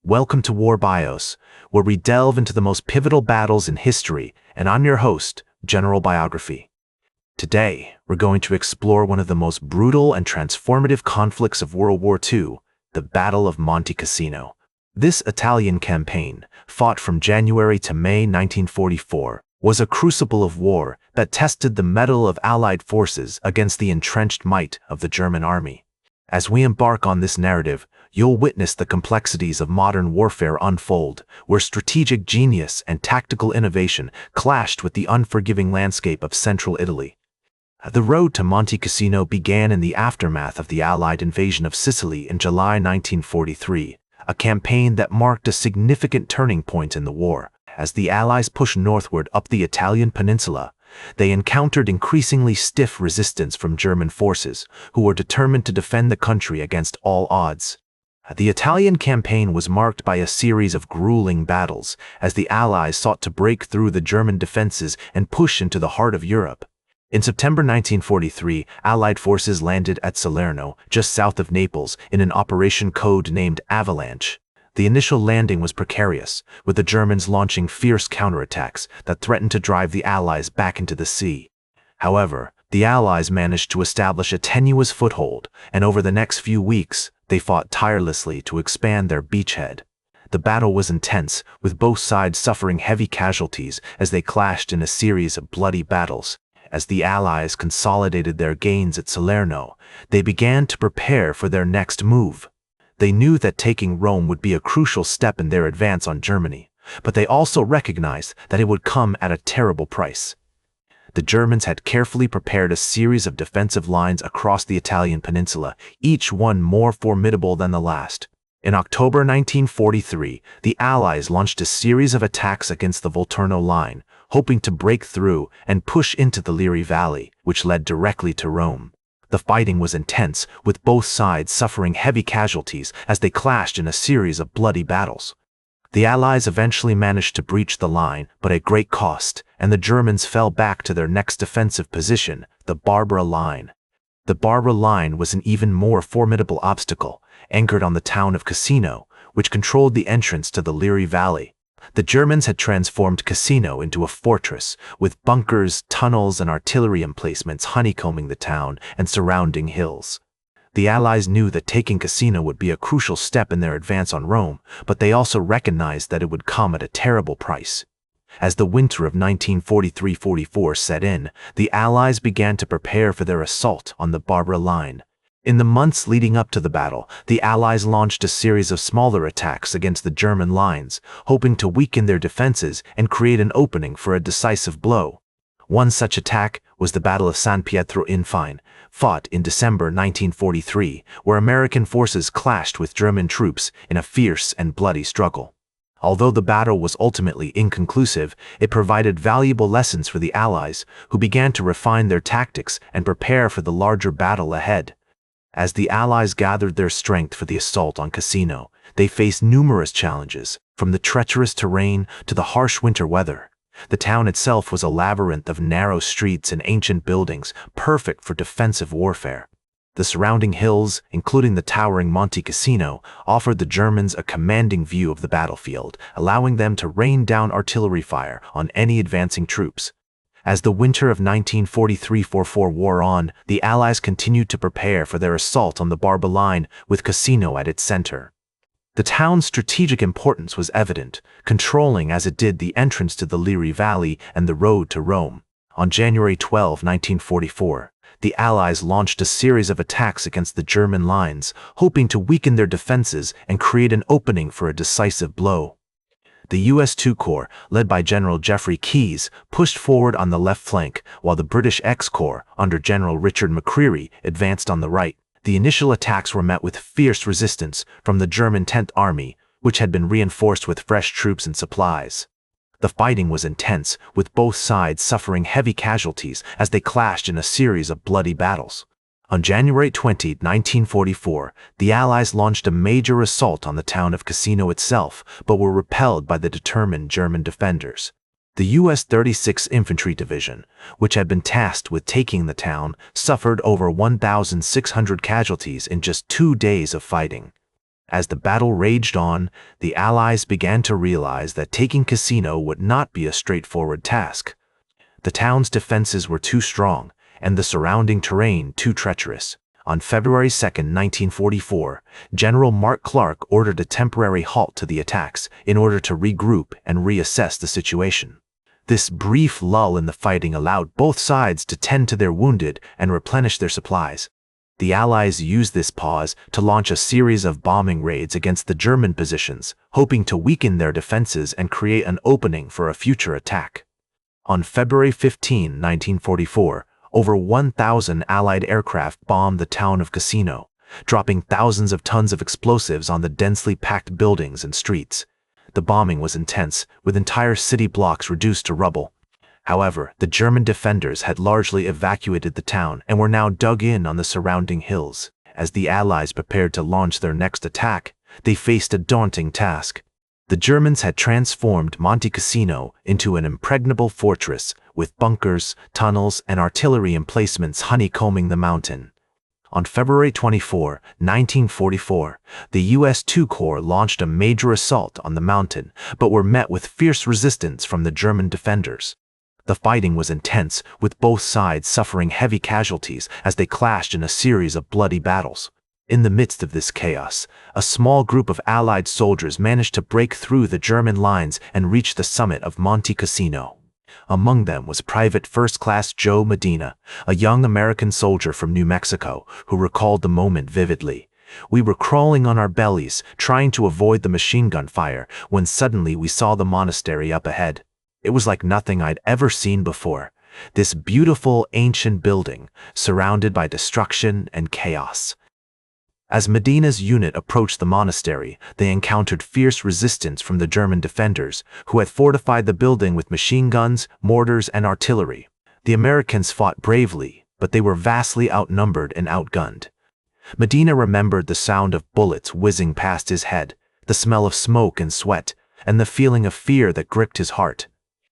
Welcome to War Bios, where we delve into the most pivotal battles in history, and I'm your host, General Biography. Today, we're going to explore one of the most brutal and transformative conflicts of World War II, the Battle of Monte Cassino. This Italian campaign, fought from January to May 1944, was a crucible of war that tested the mettle of Allied forces against the entrenched might of the German army. As we embark on this narrative, you'll witness the complexities of modern warfare unfold, where strategic genius and tactical innovation clashed with the unforgiving landscape of central Italy. The road to Monte Cassino began in the aftermath of the Allied invasion of Sicily in July 1943, a campaign that marked a significant turning point in the war. As the Allies pushed northward up the Italian peninsula, they encountered increasingly stiff resistance from German forces, who were determined to defend the country against all odds. The Italian campaign was marked by a series of grueling battles, as the Allies sought to break through the German defenses and push into the heart of Europe. In September 1943, Allied forces landed at Salerno, just south of Naples, in an operation code-named Avalanche. The initial landing was precarious, with the Germans launching fierce counterattacks that threatened to drive the Allies back into the sea. However, the Allies managed to establish a tenuous foothold, and over the next few weeks, they fought tirelessly to expand their beachhead. The battle was intense, with both sides suffering heavy casualties as they clashed in a series of bloody battles. As the Allies consolidated their gains at Salerno, they began to prepare for their next move. They knew that taking Rome would be a crucial step in their advance on Germany, but they also recognized that it would come at a terrible price. The Germans had carefully prepared a series of defensive lines across the Italian peninsula, each one more formidable than the last. In October 1943, the Allies launched a series of attacks against the Volturno line, hoping to break through and push into the Liri Valley, which led directly to Rome. The fighting was intense, with both sides suffering heavy casualties as they clashed in a series of bloody battles. The Allies eventually managed to breach the line, but at great cost, and the Germans fell back to their next defensive position, the Barbara Line. The Barbara Line was an even more formidable obstacle, anchored on the town of Cassino, which controlled the entrance to the Liri Valley. The Germans had transformed Cassino into a fortress, with bunkers, tunnels, and artillery emplacements honeycombing the town and surrounding hills. The Allies knew that taking Cassino would be a crucial step in their advance on Rome, but they also recognized that it would come at a terrible price. As the winter of 1943-44 set in, the Allies began to prepare for their assault on the Barbara Line. In the months leading up to the battle, the Allies launched a series of smaller attacks against the German lines, hoping to weaken their defenses and create an opening for a decisive blow. One such attack was the Battle of San Pietro Infine, fought in December 1943, where American forces clashed with German troops in a fierce and bloody struggle. Although the battle was ultimately inconclusive, it provided valuable lessons for the Allies, who began to refine their tactics and prepare for the larger battle ahead. As the Allies gathered their strength for the assault on Cassino, they faced numerous challenges, from the treacherous terrain to the harsh winter weather. The town itself was a labyrinth of narrow streets and ancient buildings, perfect for defensive warfare. The surrounding hills, including the towering Monte Cassino, offered the Germans a commanding view of the battlefield, allowing them to rain down artillery fire on any advancing troops. As the winter of 1943-44 wore on, the Allies continued to prepare for their assault on the Barbara Line, with Cassino at its center. The town's strategic importance was evident, controlling as it did the entrance to the Liri Valley and the road to Rome. On January 12, 1944, the Allies launched a series of attacks against the German lines, hoping to weaken their defenses and create an opening for a decisive blow. The U.S. II Corps, led by General Jeffrey Keyes, pushed forward on the left flank, while the British X Corps, under General Richard McCreery, advanced on the right. The initial attacks were met with fierce resistance from the German 10th Army, which had been reinforced with fresh troops and supplies. The fighting was intense, with both sides suffering heavy casualties as they clashed in a series of bloody battles. On January 20, 1944, the Allies launched a major assault on the town of Cassino itself, but were repelled by the determined German defenders. The U.S. 36th Infantry Division, which had been tasked with taking the town, suffered over 1,600 casualties in just 2 days of fighting. As the battle raged on, the Allies began to realize that taking Cassino would not be a straightforward task. The town's defenses were too strong, and the surrounding terrain too treacherous. On February 2, 1944, General Mark Clark ordered a temporary halt to the attacks in order to regroup and reassess the situation. This brief lull in the fighting allowed both sides to tend to their wounded and replenish their supplies. The Allies used this pause to launch a series of bombing raids against the German positions, hoping to weaken their defenses and create an opening for a future attack. On February 15, 1944, over 1,000 Allied aircraft bombed the town of Cassino, dropping thousands of tons of explosives on the densely packed buildings and streets. The bombing was intense, with entire city blocks reduced to rubble. However, the German defenders had largely evacuated the town and were now dug in on the surrounding hills. As the Allies prepared to launch their next attack, they faced a daunting task. The Germans had transformed Monte Cassino into an impregnable fortress with bunkers, tunnels, and artillery emplacements honeycombing the mountain. On February 24, 1944, the U.S. II Corps launched a major assault on the mountain, but were met with fierce resistance from the German defenders. The fighting was intense, with both sides suffering heavy casualties as they clashed in a series of bloody battles. In the midst of this chaos, a small group of Allied soldiers managed to break through the German lines and reach the summit of Monte Cassino. Among them was Private First Class Joe Medina, a young American soldier from New Mexico, who recalled the moment vividly. "We were crawling on our bellies, trying to avoid the machine gun fire, when suddenly we saw the monastery up ahead. It was like nothing I'd ever seen before. This beautiful, ancient building, surrounded by destruction and chaos." As Medina's unit approached the monastery, they encountered fierce resistance from the German defenders, who had fortified the building with machine guns, mortars, and artillery. The Americans fought bravely, but they were vastly outnumbered and outgunned. Medina remembered the sound of bullets whizzing past his head, the smell of smoke and sweat, and the feeling of fear that gripped his heart.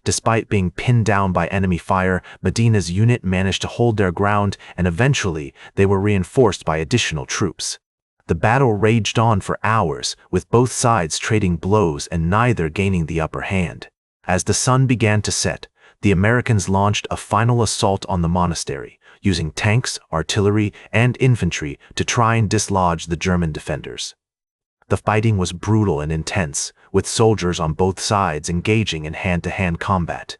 Despite being pinned down by enemy fire, Medina's unit managed to hold their ground, and eventually they were reinforced by additional troops. The battle raged on for hours, with both sides trading blows and neither gaining the upper hand. As the sun began to set, the Americans launched a final assault on the monastery, using tanks, artillery, and infantry to try and dislodge the German defenders. The fighting was brutal and intense, with soldiers on both sides engaging in hand-to-hand combat.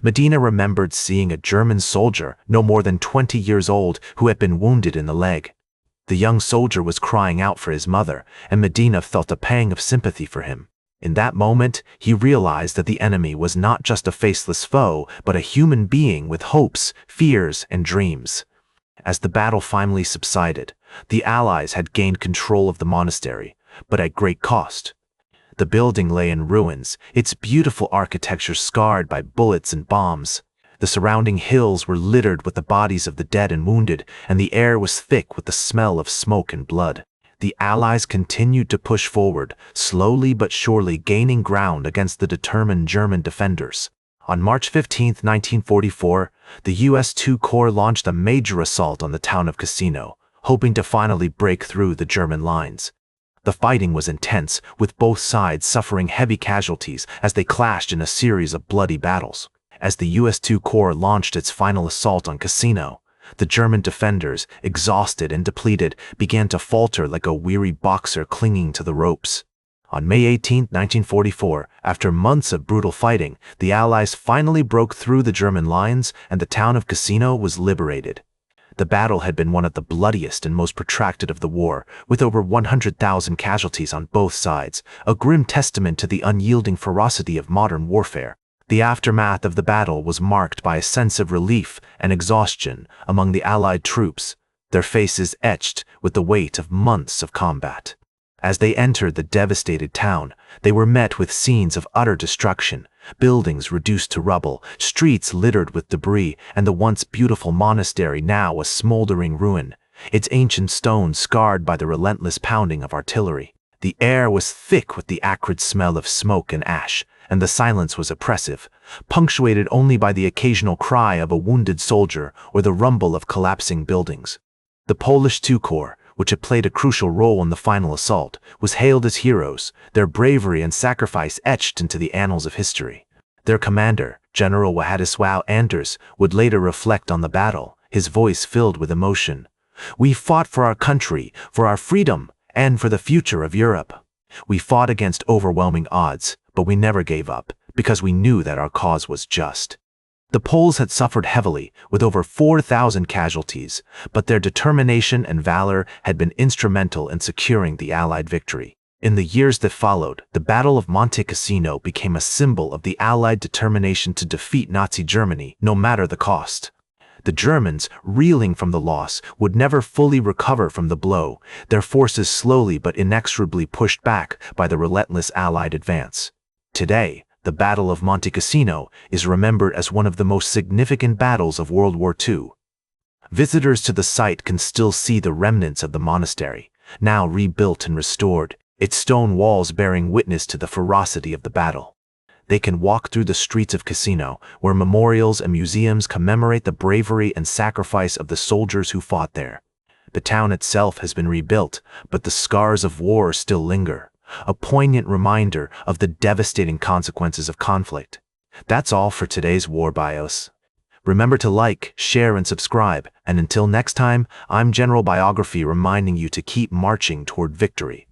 Medina remembered seeing a German soldier, no more than 20 years old, who had been wounded in the leg. The young soldier was crying out for his mother, and Medina felt a pang of sympathy for him. In that moment, he realized that the enemy was not just a faceless foe, but a human being with hopes, fears, and dreams. As the battle finally subsided, the Allies had gained control of the monastery, but at great cost. The building lay in ruins, its beautiful architecture scarred by bullets and bombs. The surrounding hills were littered with the bodies of the dead and wounded, and the air was thick with the smell of smoke and blood. The Allies continued to push forward, slowly but surely gaining ground against the determined German defenders. On March 15, 1944, the U.S. II Corps launched a major assault on the town of Cassino, hoping to finally break through the German lines. The fighting was intense, with both sides suffering heavy casualties as they clashed in a series of bloody battles. As the U.S. II Corps launched its final assault on Cassino, the German defenders, exhausted and depleted, began to falter like a weary boxer clinging to the ropes. On May 18, 1944, after months of brutal fighting, the Allies finally broke through the German lines and the town of Cassino was liberated. The battle had been one of the bloodiest and most protracted of the war, with over 100,000 casualties on both sides, a grim testament to the unyielding ferocity of modern warfare. The aftermath of the battle was marked by a sense of relief and exhaustion among the Allied troops, their faces etched with the weight of months of combat. As they entered the devastated town, they were met with scenes of utter destruction, buildings reduced to rubble, streets littered with debris, and the once beautiful monastery now a smoldering ruin, its ancient stones scarred by the relentless pounding of artillery. The air was thick with the acrid smell of smoke and ash, and the silence was oppressive, punctuated only by the occasional cry of a wounded soldier or the rumble of collapsing buildings. The Polish II Corps, which had played a crucial role in the final assault, was hailed as heroes, their bravery and sacrifice etched into the annals of history. Their commander, General Władysław Anders, would later reflect on the battle, his voice filled with emotion. "We fought for our country, for our freedom, and for the future of Europe. We fought against overwhelming odds, but we never gave up, because we knew that our cause was just." The Poles had suffered heavily, with over 4,000 casualties, but their determination and valor had been instrumental in securing the Allied victory. In the years that followed, the Battle of Monte Cassino became a symbol of the Allied determination to defeat Nazi Germany, no matter the cost. The Germans, reeling from the loss, would never fully recover from the blow, their forces slowly but inexorably pushed back by the relentless Allied advance. Today, the Battle of Monte Cassino is remembered as one of the most significant battles of World War II. Visitors to the site can still see the remnants of the monastery, now rebuilt and restored, its stone walls bearing witness to the ferocity of the battle. They can walk through the streets of Cassino, where memorials and museums commemorate the bravery and sacrifice of the soldiers who fought there. The town itself has been rebuilt, but the scars of war still linger, a poignant reminder of the devastating consequences of conflict. That's all for today's War Bios. Remember to like, share, and subscribe, and until next time, I'm General Biography reminding you to keep marching toward victory.